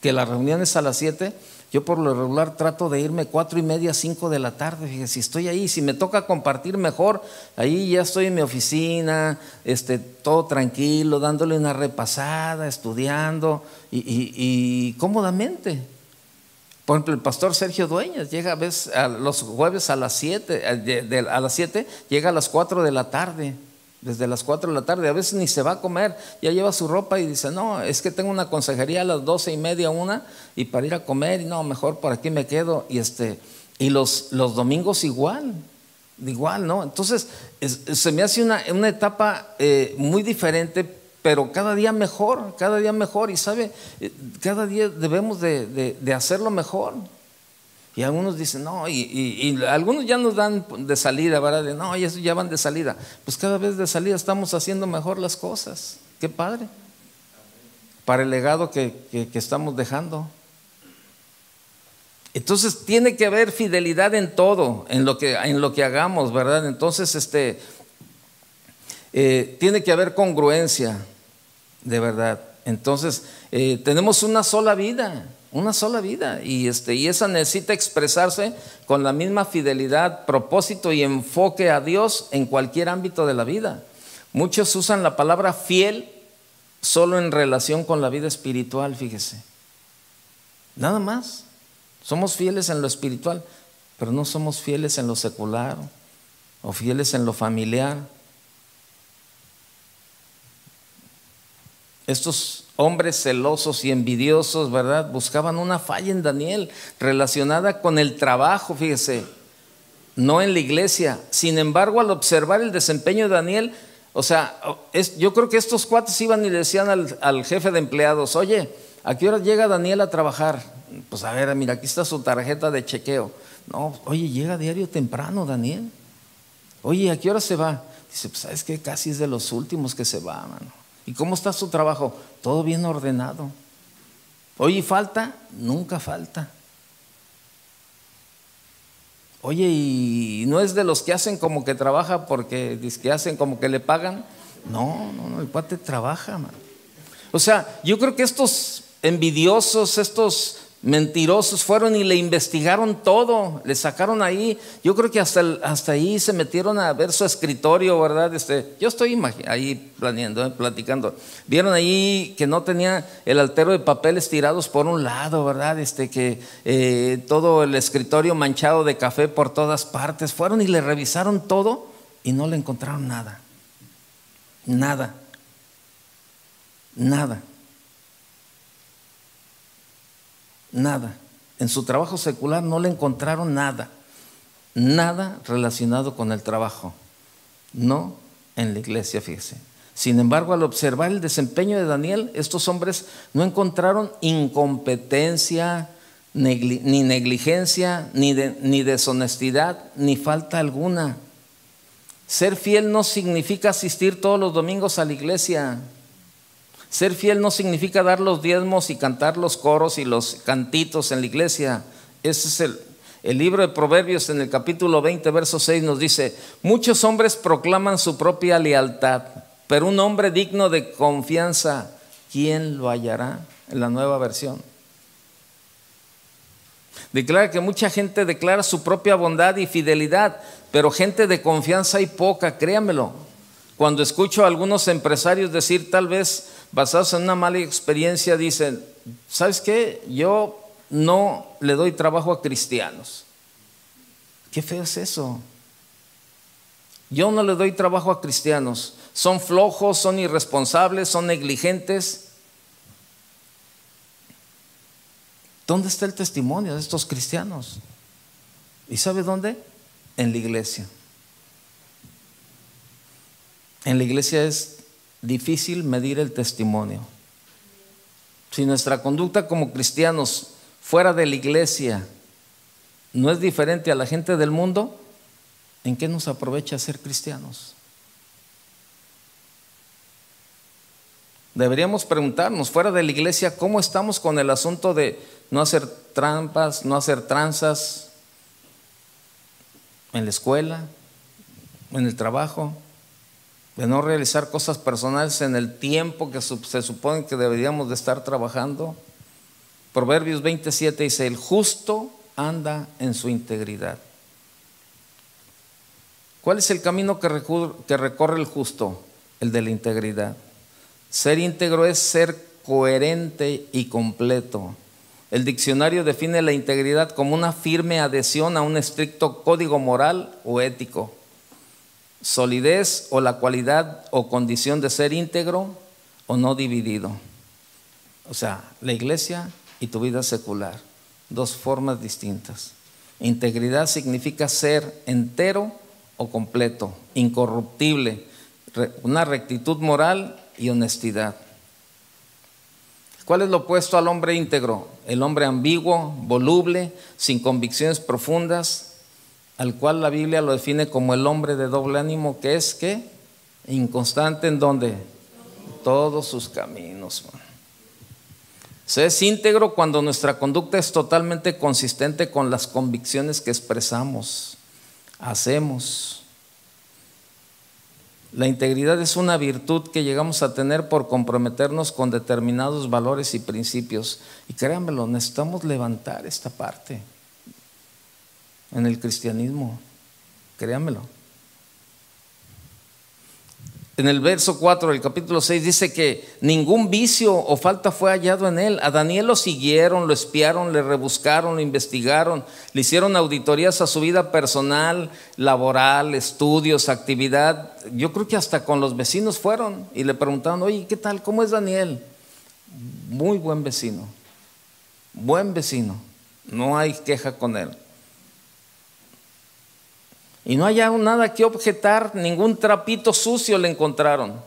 que la reunión es a las 7, yo por lo regular trato de irme 4:30, 5 de la tarde. Fíjese, si estoy ahí, si me toca compartir mejor, ahí ya estoy en mi oficina, todo tranquilo, dándole una repasada, estudiando y cómodamente. Por ejemplo, el pastor Sergio Dueñas llega los jueves a las 7, a las 7 llega a las 4 de la tarde. Desde las 4 de la tarde, a veces ni se va a comer, ya lleva su ropa y dice, no, es que tengo una consejería a las 12:30, 1, y para ir a comer, y no, mejor por aquí me quedo. Y los domingos igual, ¿no? Entonces, se me hace una etapa muy diferente, pero cada día mejor, y sabe, cada día debemos de hacerlo mejor. Y algunos dicen, no, y algunos ya nos dan de salida, ¿verdad? No, ya van de salida. Pues cada vez de salida estamos haciendo mejor las cosas. Qué padre. Para el legado que estamos dejando. Entonces tiene que haber fidelidad en todo, en lo que hagamos, ¿verdad? Entonces tiene que haber congruencia, de verdad. Entonces tenemos una sola vida, una sola vida, y esa necesita expresarse con la misma fidelidad, propósito y enfoque a Dios en cualquier ámbito de la vida. Muchos usan la palabra fiel solo en relación con la vida espiritual, fíjese. Nada más. Somos fieles en lo espiritual, pero no somos fieles en lo secular o fieles en lo familiar. Estos hombres celosos y envidiosos, ¿verdad?, buscaban una falla en Daniel relacionada con el trabajo, fíjese, no en la iglesia. Sin embargo, al observar el desempeño de Daniel, o sea, yo creo que estos cuates iban y le decían al jefe de empleados: oye, ¿a qué hora llega Daniel a trabajar? Pues a ver, mira, aquí está su tarjeta de chequeo. No, oye, llega diario temprano Daniel. Oye, ¿a qué hora se va? Dice, pues sabes que casi es de los últimos que se va, mano. ¿Y cómo está su trabajo? Todo bien ordenado. Oye, ¿falta? Nunca falta. Oye, ¿y no es de los que hacen como que trabaja porque que hacen como que le pagan? No, el cuate trabaja, man. O sea, yo creo que estos envidiosos, estos mentirosos fueron y le investigaron todo, le sacaron ahí. Yo creo que hasta ahí se metieron a ver su escritorio, ¿verdad? Yo estoy ahí platicando. Vieron ahí que no tenía el altero de papeles tirados por un lado, ¿verdad? Que todo el escritorio manchado de café por todas partes. Fueron y le revisaron todo y no le encontraron nada. Nada. En su trabajo secular no le encontraron nada relacionado con el trabajo, no en la iglesia, fíjese. Sin embargo, al observar el desempeño de Daniel, estos hombres no encontraron incompetencia, ni negligencia, ni deshonestidad, ni falta alguna. Ser fiel no significa asistir todos los domingos a la iglesia. Ser fiel no significa dar los diezmos y cantar los coros y los cantitos en la iglesia. Ese es el libro de Proverbios, en el capítulo 20, verso 6 nos dice: muchos hombres proclaman su propia lealtad, pero un hombre digno de confianza, ¿quién lo hallará? En la Nueva Versión. Declara que mucha gente declara su propia bondad y fidelidad, pero gente de confianza hay poca, créamelo. Cuando escucho a algunos empresarios decir, tal vez basados en una mala experiencia, dicen: ¿sabes qué? Yo no le doy trabajo a cristianos. Qué feo es eso. Yo no le doy trabajo a cristianos. Son flojos, son irresponsables, son negligentes. ¿Dónde está el testimonio de estos cristianos? ¿Y sabe dónde? En la iglesia. En la iglesia es difícil medir el testimonio. Si nuestra conducta como cristianos fuera de la iglesia no es diferente a la gente del mundo, ¿en qué nos aprovecha ser cristianos? Deberíamos preguntarnos, fuera de la iglesia, ¿cómo estamos con el asunto de no hacer trampas, no hacer tranzas en la escuela, en el trabajo? De no realizar cosas personales en el tiempo que se supone que deberíamos de estar trabajando. Proverbios 27 dice: el justo anda en su integridad. ¿Cuál es el camino que recorre el justo? El de la integridad. Ser íntegro es ser coherente y completo. El diccionario define la integridad como una firme adhesión a un estricto código moral o ético. Solidez o la cualidad o condición de ser íntegro o no dividido. O sea, la iglesia y tu vida secular, dos formas distintas. Integridad significa ser entero o completo, incorruptible, una rectitud moral y honestidad. ¿Cuál es lo opuesto al hombre íntegro? El hombre ambiguo, voluble, sin convicciones profundas, al cual la Biblia lo define como el hombre de doble ánimo, que es ¿qué? Inconstante en ¿dónde? Todos sus caminos. Se es íntegro cuando nuestra conducta es totalmente consistente con las convicciones que expresamos, hacemos. La integridad es una virtud que llegamos a tener por comprometernos con determinados valores y principios. Y créanmelo, necesitamos levantar esta parte en el cristianismo. Créanmelo. En el verso 4 del capítulo 6 dice que ningún vicio o falta fue hallado en él. A Daniel lo siguieron, lo espiaron, le rebuscaron, lo investigaron, le hicieron auditorías a su vida personal, laboral, estudios, actividad. Yo creo que hasta con los vecinos fueron y le preguntaron: oye, ¿qué tal? ¿Cómo es Daniel? Muy buen vecino, no hay queja con él. Y no hallaron nada que objetar, ningún trapito sucio le encontraron.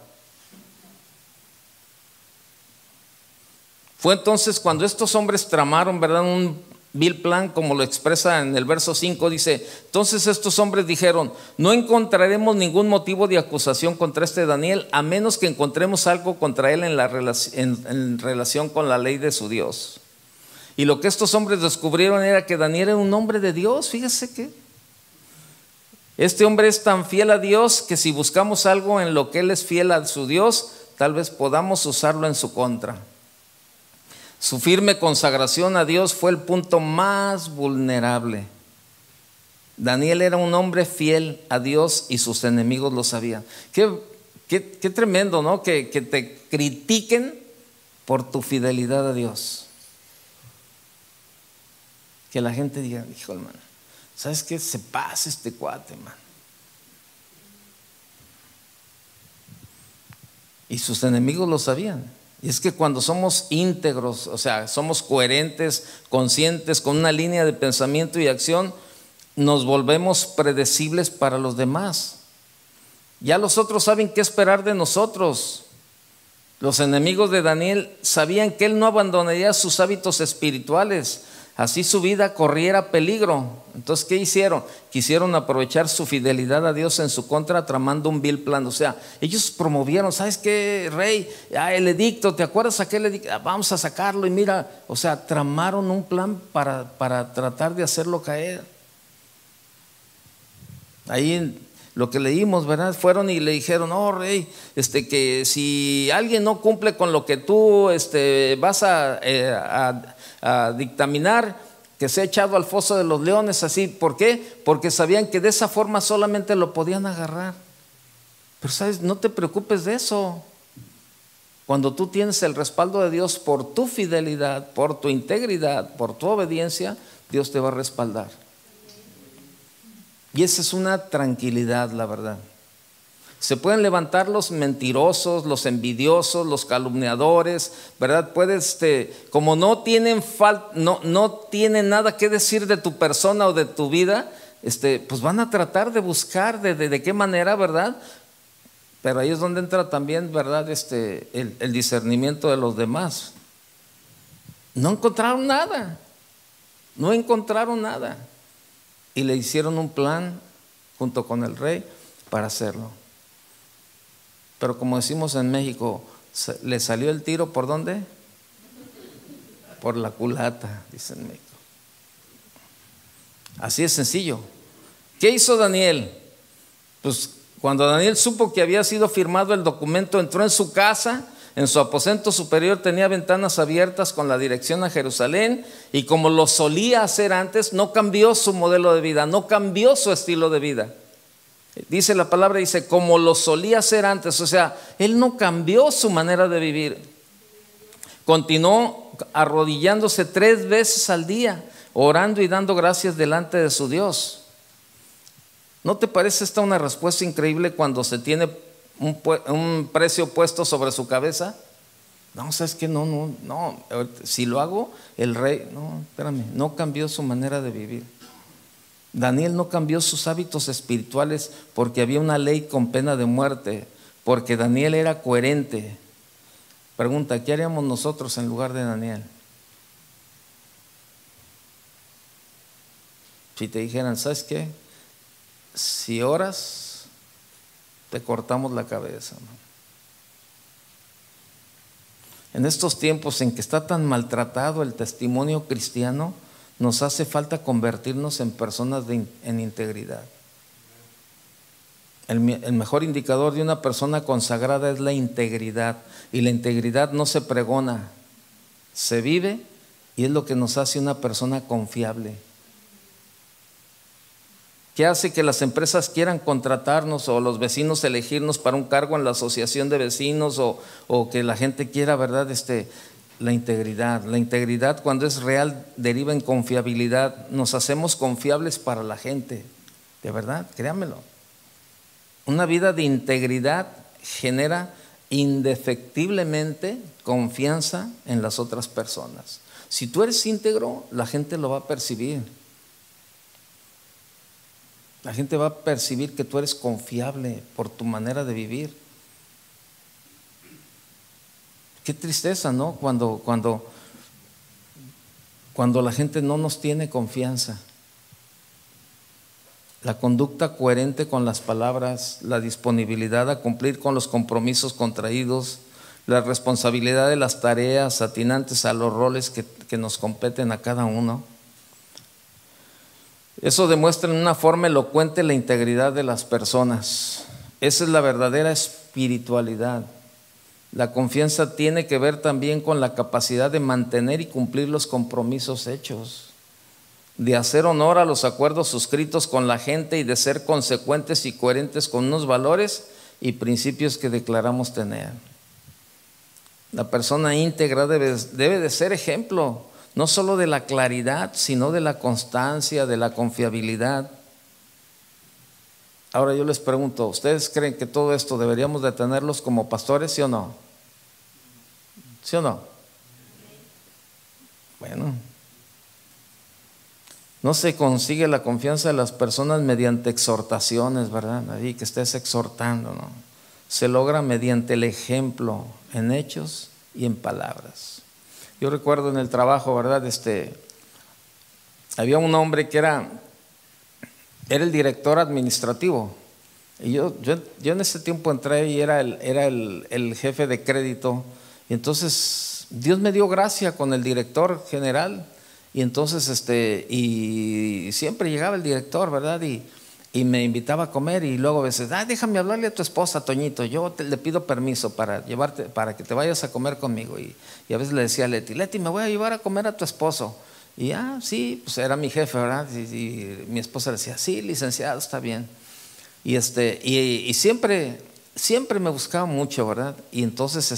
Fue entonces cuando estos hombres tramaron, ¿verdad?, un vil plan, como lo expresa en el verso 5, dice: entonces estos hombres dijeron: no encontraremos ningún motivo de acusación contra este Daniel, a menos que encontremos algo contra él en relación con la ley de su Dios. Y lo que estos hombres descubrieron era que Daniel era un hombre de Dios. Fíjese que este hombre es tan fiel a Dios que si buscamos algo en lo que él es fiel a su Dios, tal vez podamos usarlo en su contra. Su firme consagración a Dios fue el punto más vulnerable. Daniel era un hombre fiel a Dios y sus enemigos lo sabían. Qué tremendo, ¿no? Que te critiquen por tu fidelidad a Dios. Que la gente diga: hijo, hermano, ¿sabes qué? Se pasa este cuate, man. Y sus enemigos lo sabían. Y es que cuando somos íntegros, o sea, somos coherentes, conscientes, con una línea de pensamiento y acción, nos volvemos predecibles para los demás. Ya los otros saben qué esperar de nosotros. Los enemigos de Daniel sabían que él no abandonaría sus hábitos espirituales, así su vida corriera peligro. Entonces, ¿qué hicieron? Quisieron aprovechar su fidelidad a Dios en su contra, tramando un vil plan. O sea, ellos promovieron: ¿sabes qué, rey? El edicto, ¿te acuerdas aquel edicto? Vamos a sacarlo. Y mira, o sea, tramaron un plan para tratar de hacerlo caer. Ahí lo que leímos, ¿verdad? Fueron y le dijeron: oh, rey, que si alguien no cumple con lo que tú vas a dictaminar, que sea echado al foso de los leones. Así, ¿por qué? Porque sabían que de esa forma solamente lo podían agarrar. Pero sabes, no te preocupes de eso. Cuando tú tienes el respaldo de Dios por tu fidelidad, por tu integridad, por tu obediencia, Dios te va a respaldar. Y esa es una tranquilidad, la verdad. Se pueden levantar los mentirosos, los envidiosos, los calumniadores, ¿verdad? Como no tienen nada que decir de tu persona o de tu vida, pues van a tratar de buscar de qué manera, ¿verdad? Pero ahí es donde entra también, ¿verdad?, el discernimiento de los demás. No encontraron nada. Y le hicieron un plan junto con el rey para hacerlo. Pero como decimos en México, le salió el tiro ¿por dónde? Por la culata, dicen en México. Así es sencillo. ¿Qué hizo Daniel? Pues cuando Daniel supo que había sido firmado el documento, entró en su casa. En su aposento superior tenía ventanas abiertas con la dirección a Jerusalén, y como lo solía hacer antes, no cambió su modelo de vida, no cambió su estilo de vida. Dice la palabra, dice, como lo solía hacer antes. O sea, él no cambió su manera de vivir. Continuó arrodillándose 3 veces al día, orando y dando gracias delante de su Dios. ¿No te parece esta una respuesta increíble cuando se tiene un precio puesto sobre su cabeza? No, ¿sabes qué? No, si lo hago, el rey, no, espérame, no cambió su manera de vivir. Daniel no cambió sus hábitos espirituales porque había una ley con pena de muerte, porque Daniel era coherente. Pregunta, ¿qué haríamos nosotros en lugar de Daniel? Si te dijeran, ¿sabes qué? Si oras, te cortamos la cabeza, ¿no? En estos tiempos en que está tan maltratado el testimonio cristiano, nos hace falta convertirnos en personas en integridad. El mejor indicador de una persona consagrada es la integridad. Y la integridad no se pregona, se vive, y es lo que nos hace una persona confiable. ¿Qué hace que las empresas quieran contratarnos o los vecinos elegirnos para un cargo en la asociación de vecinos o que la gente quiera, ¿verdad? La integridad. La integridad, cuando es real, deriva en confiabilidad. Nos hacemos confiables para la gente, de verdad, créanmelo. Una vida de integridad genera indefectiblemente confianza en las otras personas. Si tú eres íntegro, la gente lo va a percibir. La gente va a percibir que tú eres confiable por tu manera de vivir. Qué tristeza, ¿no? Cuando la gente no nos tiene confianza. La conducta coherente con las palabras, la disponibilidad a cumplir con los compromisos contraídos, la responsabilidad de las tareas atinantes a los roles que nos competen a cada uno. Eso demuestra en una forma elocuente la integridad de las personas. Esa es la verdadera espiritualidad. La confianza tiene que ver también con la capacidad de mantener y cumplir los compromisos hechos, de hacer honor a los acuerdos suscritos con la gente y de ser consecuentes y coherentes con unos valores y principios que declaramos tener. La persona íntegra debe de ser ejemplo, no solo de la claridad, sino de la constancia, de la confiabilidad. Ahora yo les pregunto, ¿ustedes creen que todo esto deberíamos de tenerlos como pastores, sí o no? ¿Sí o no? Bueno, no se consigue la confianza de las personas mediante exhortaciones, ¿verdad? Ahí que estés exhortando, ¿no? Se logra mediante el ejemplo en hechos y en palabras. Yo recuerdo en el trabajo, ¿verdad? Había un hombre que era el director administrativo. Y yo en ese tiempo entré y era el jefe de crédito. Y entonces Dios me dio gracia con el director general. Y entonces y siempre llegaba el director, ¿verdad? Y me invitaba a comer y luego a veces, déjame hablarle a tu esposa, Toñito, yo le pido permiso para llevarte, para que te vayas a comer conmigo. Y a veces le decía a Leti, me voy a llevar a comer a tu esposo. Y sí, pues era mi jefe, ¿verdad? Y mi esposa le decía, sí, licenciado, está bien. Y siempre me buscaba mucho, ¿verdad? Y entonces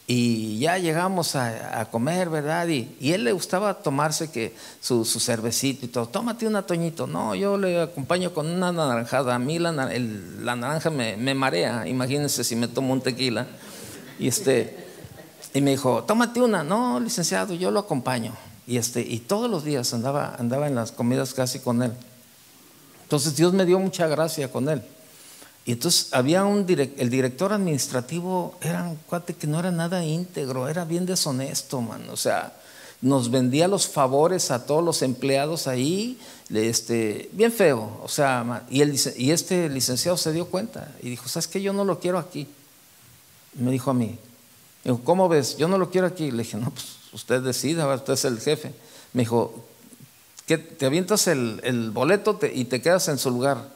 y ya llegamos a comer, ¿verdad? Y él le gustaba tomarse su cervecito y todo. Tómate una, Toñito. No, yo le acompaño con una naranjada. A mí la naranja me marea. Imagínense si me tomo un tequila. Y me dijo, tómate una. No, licenciado, yo lo acompaño. Y todos los días andaba en las comidas casi con él. Entonces Dios me dio mucha gracia con él. Y entonces había el director administrativo, era un cuate que no era nada íntegro, era bien deshonesto, man. O sea, nos vendía los favores a todos los empleados ahí, bien feo. O sea, y este licenciado se dio cuenta y dijo, ¿sabes qué? Yo no lo quiero aquí. Me dijo a mí, dijo, ¿cómo ves? Yo no lo quiero aquí. Le dije, no, pues usted decida, usted es el jefe. Me dijo, ¿qué? ¿Te avientas el boleto y te quedas en su lugar?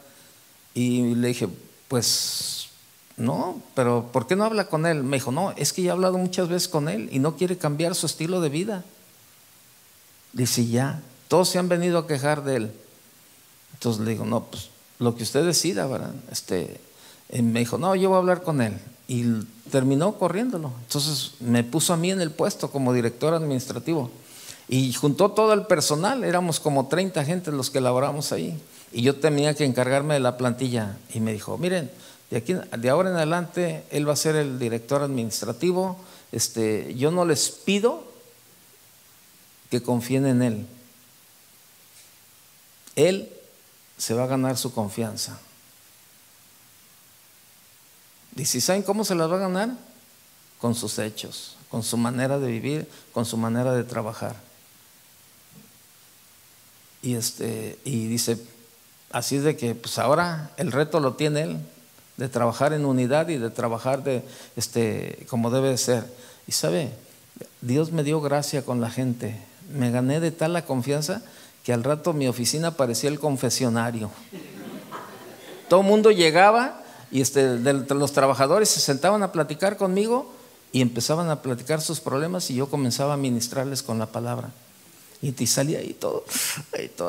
Y le dije, pues no, pero ¿por qué no habla con él? Me dijo, no, es que ya he hablado muchas veces con él y no quiere cambiar su estilo de vida. Dice, ya, todos se han venido a quejar de él. Entonces le digo, no, pues lo que usted decida, ¿verdad? Me dijo, no, yo voy a hablar con él. Y terminó corriéndolo. Entonces me puso a mí en el puesto como director administrativo. Y juntó todo el personal, éramos como 30 gentes los que laboramos ahí. Y yo tenía que encargarme de la plantilla. Y me dijo, miren, de ahora en adelante él va a ser el director administrativo. Yo no les pido que confíen en él. Él se va a ganar su confianza. ¿Y si saben cómo se las va a ganar? Con sus hechos, con su manera de vivir, con su manera de trabajar. Y dice, así es de que pues ahora el reto lo tiene él, de trabajar en unidad y de trabajar como debe de ser. Y sabe, Dios me dio gracia con la gente, me gané de tal la confianza que al rato mi oficina parecía el confesionario. Todo el mundo llegaba y de los trabajadores se sentaban a platicar conmigo y empezaban a platicar sus problemas y yo comenzaba a ministrarles con la palabra. Y salía ahí todo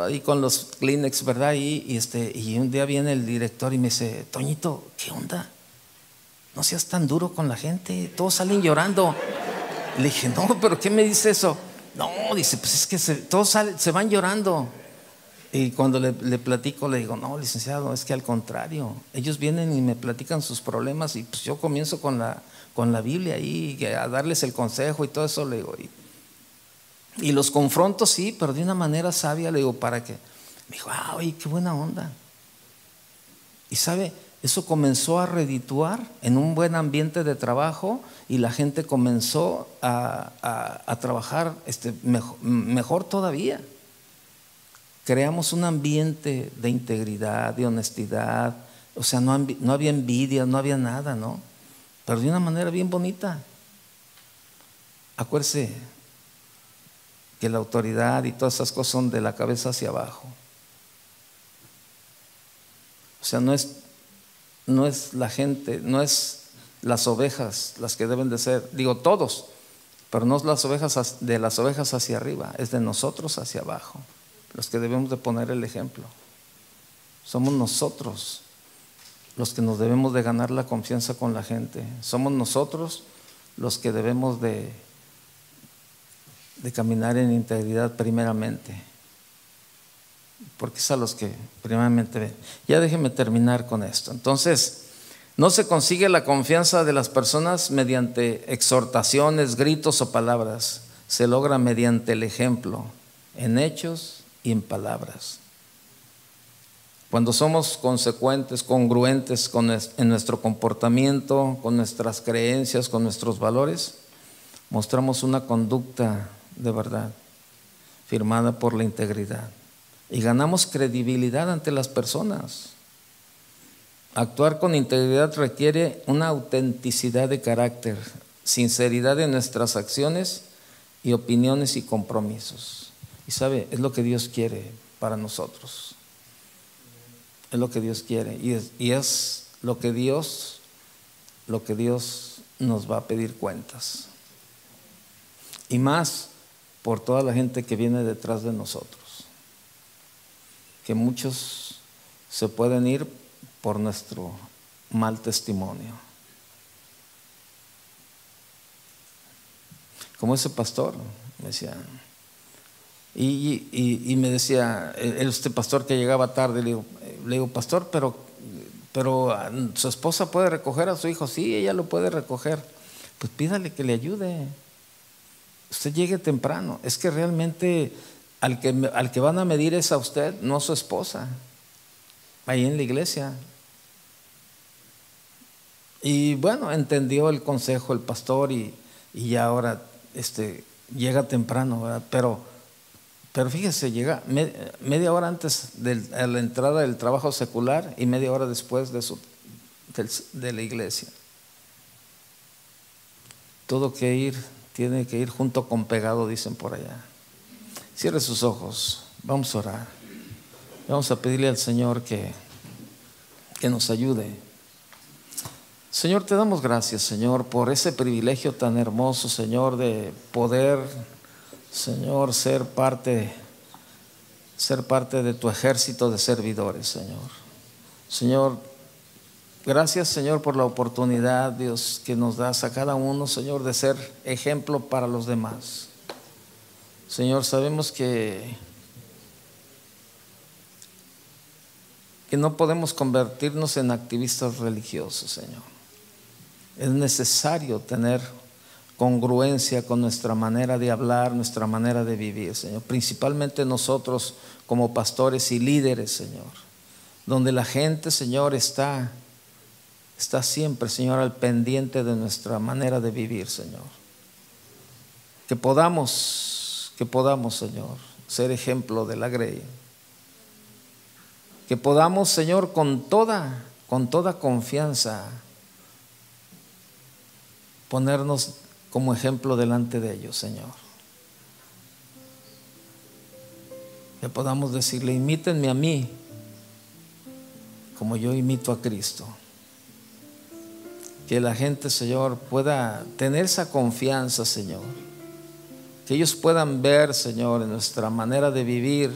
ahí con los Kleenex, ¿verdad? Y un día viene el director y me dice: Toñito, ¿qué onda? No seas tan duro con la gente, todos salen llorando. Le dije: no, pero ¿qué me dice eso? No, dice, pues es que todos se van llorando. Y cuando le platico, le digo: no, licenciado, es que al contrario, ellos vienen y me platican sus problemas y pues yo comienzo con la Biblia ahí a darles el consejo y todo eso, le digo. Y los confronto, sí, pero de una manera sabia, le digo, ¿para qué? Me dijo: oye, qué buena onda. Y sabe, eso comenzó a redituar en un buen ambiente de trabajo y la gente comenzó a trabajar mejor todavía. Creamos un ambiente de integridad, de honestidad, o sea, no había envidia, no había nada, ¿no? Pero de una manera bien bonita. Acuérdese que la autoridad y todas esas cosas son de la cabeza hacia abajo. O sea, no es la gente, no es las ovejas las que deben de ser, digo todos, pero no es de las ovejas hacia arriba, es de nosotros hacia abajo, los que debemos de poner el ejemplo. Somos nosotros los que nos debemos de ganar la confianza con la gente, somos nosotros los que debemos de caminar en integridad primeramente, porque es a los que primeramente ven. Ya déjeme terminar con esto. Entonces, no se consigue la confianza de las personas mediante exhortaciones, gritos o palabras, se logra mediante el ejemplo, en hechos y en palabras. Cuando somos consecuentes, congruentes en nuestro comportamiento, con nuestras creencias, con nuestros valores, mostramos una conducta de verdad, firmada por la integridad, y ganamos credibilidad ante las personas. Actuar con integridad requiere una autenticidad de carácter, sinceridad en nuestras acciones y opiniones y compromisos. Y sabe, es lo que Dios quiere para nosotros. Es lo que Dios quiere y es lo que Dios nos va a pedir cuentas. Y más por toda la gente que viene detrás de nosotros, que muchos se pueden ir por nuestro mal testimonio. Como ese pastor me decía, y me decía, este pastor que llegaba tarde, le digo, pastor, pero su esposa puede recoger a su hijo. Sí, ella lo puede recoger. Pues pídale que le ayude. Usted llegue temprano. Es que realmente al que van a medir es a usted, no a su esposa, ahí en la iglesia. Y bueno, entendió el consejo el pastor y ya ahora llega temprano, ¿verdad? Pero fíjese, llega media hora antes de la entrada del trabajo secular y media hora después de la iglesia. Todo tiene que ir junto con pegado, dicen por allá. Cierre sus ojos, vamos a orar. Vamos a pedirle al Señor que nos ayude. Señor, te damos gracias, Señor, por ese privilegio tan hermoso, Señor, de poder, Señor, ser parte de tu ejército de servidores, Señor. Señor, gracias, Señor, por la oportunidad, Dios, que nos das a cada uno, Señor, de ser ejemplo para los demás. Señor, sabemos que no podemos convertirnos en activistas religiosos, Señor. Es necesario tener congruencia con nuestra manera de hablar, nuestra manera de vivir, Señor. Principalmente nosotros como pastores y líderes, Señor. Donde la gente, Señor, está siempre, Señor, al pendiente de nuestra manera de vivir, Señor. Que podamos, Señor, ser ejemplo de la grey. Que podamos, Señor, con toda confianza ponernos como ejemplo delante de ellos, Señor. Que podamos decirle, imítenme a mí como yo imito a Cristo. Que la gente, Señor, pueda tener esa confianza, Señor. Que ellos puedan ver, Señor, en nuestra manera de vivir,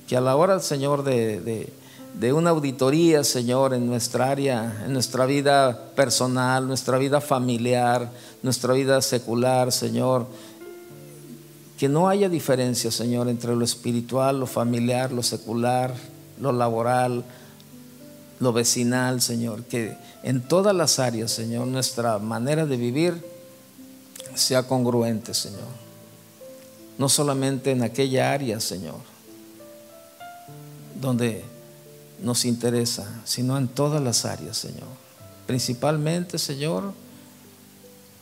que a la hora, Señor, de una auditoría, Señor, en nuestra área, en nuestra vida personal, nuestra vida familiar, nuestra vida secular, Señor, que no haya diferencia, Señor, entre lo espiritual, lo familiar, lo secular, lo laboral, lo vecinal, Señor, que en todas las áreas, Señor, nuestra manera de vivir sea congruente, Señor. No solamente en aquella área, Señor, donde nos interesa, sino en todas las áreas, Señor. Principalmente, Señor,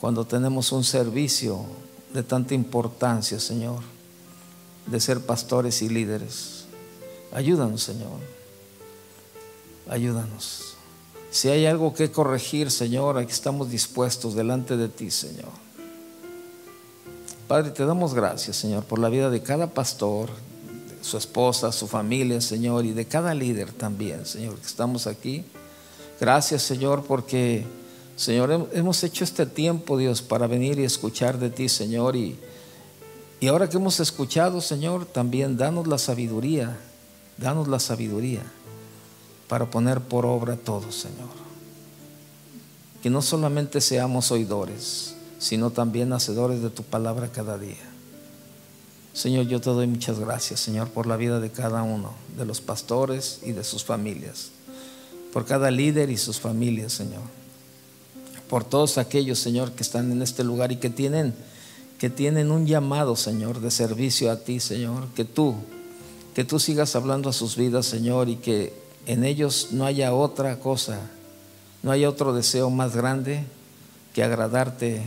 cuando tenemos un servicio de tanta importancia, Señor, de ser pastores y líderes. Ayúdanos, Señor. Ayúdanos. Si hay algo que corregir, Señor, aquí estamos dispuestos delante de ti, Señor. Padre, te damos gracias, Señor, por la vida de cada pastor, de su esposa, su familia, Señor, y de cada líder también, Señor, que estamos aquí. Gracias, Señor, porque, Señor, hemos hecho este tiempo, Dios, para venir y escuchar de ti, Señor, y ahora que hemos escuchado, Señor, también danos la sabiduría para poner por obra todo, Señor. Que no solamente seamos oidores, sino también hacedores de tu palabra cada día. Señor, yo te doy muchas gracias, Señor, por la vida de cada uno de los pastores y de sus familias, por cada líder y sus familias, Señor, por todos aquellos, Señor, que están en este lugar y que tienen un llamado, Señor, de servicio a ti, Señor. Que tú sigas hablando a sus vidas, Señor, y que en ellos no haya otra cosa, no haya otro deseo más grande que agradarte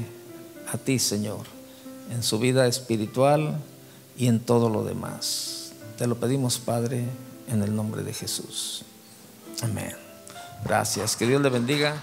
a ti, Señor, en su vida espiritual y en todo lo demás. Te lo pedimos, Padre, en el nombre de Jesús. Amén. Gracias. Que Dios le bendiga.